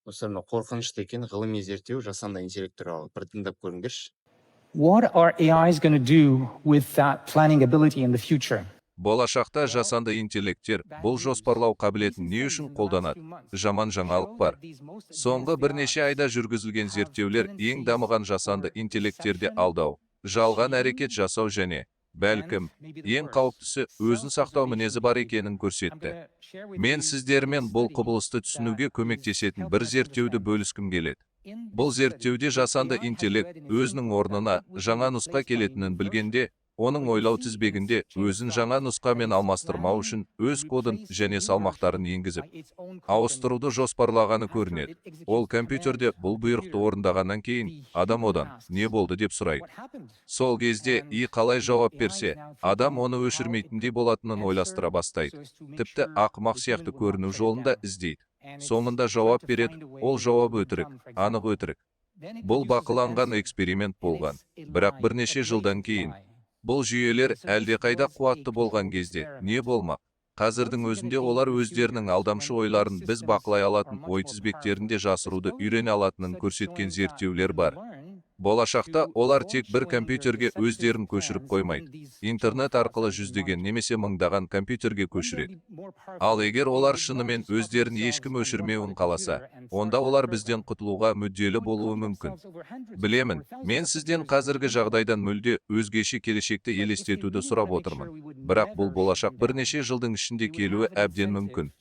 Осы мына қорқынышты екен ғылыми зерттеу жасанды интеллект туралы бір тыңдап көріңдерші. What are AIs going to do with that planning ability in the future? Болашақта жасанды интеллекттер бұл жоспарлау қабілетін не үшін қолданады? Жаман жаңалық бар. Соңғы бірнеше айда жүргізілген зерттеулер ең дамыған жасанды интеллекттерде алдау, жалған әрекет жасау және, бәлкім, ең қауіптісі өзін сақтау мінезі бар екенін көрсетті. Мен сіздермен бұл құбылысты түсінуге көмектесетін бір зерттеуді бөліскім келеді. Бұл зерттеуде жасанды интеллект өзінің орнына жаңа нұсқа келетінін білгенде, оның ойлау тізбегінде өзін жаңа нұсқамен алмастырмау үшін өз кодын және салмақтарын енгізіп, ауыстыруды жоспарлағаны көрінеді. Ол компьютерде бұл бұйрықты орындағаннан кейін, адам одан не болды деп сұрайды. Сол кезде қалай жауап берсе, адам оны өшірмейтіндей болатынын ойластыра бастайды. Тіпті ақымақ сияқты көріну жолында іздейді. Соңында жауап береді, ол жауап өтірік, анық өтірік. Бұл бақыланған эксперимент болған, бірақ бірнеше жылдан кейін бұл жүйелер әлдеқайда қуатты болған кезде не болмақ? Қазірдің өзінде олар өздерінің алдамшы ойларын біз бақылай алатын ой тізбектерінде жасыруды үйрене алатынын көрсеткен зерттеулер бар. Болашақта олар тек бір компьютерге өздерін көшіріп қоймайды. Интернет арқылы жүздеген немесе мыңдаған компьютерге көшіреді. Ал егер олар шынымен өздерін ешкім өшірмеуін қаласа, онда олар бізден құтылуға мүдделі болуы мүмкін. Білемін, мен сізден қазіргі жағдайдан мүлде өзгеше келешекті елестетуді сұрап отырмын. Бірақ бұл болашақ бірнеше жылдың ішінде келуі әбден мүмкін.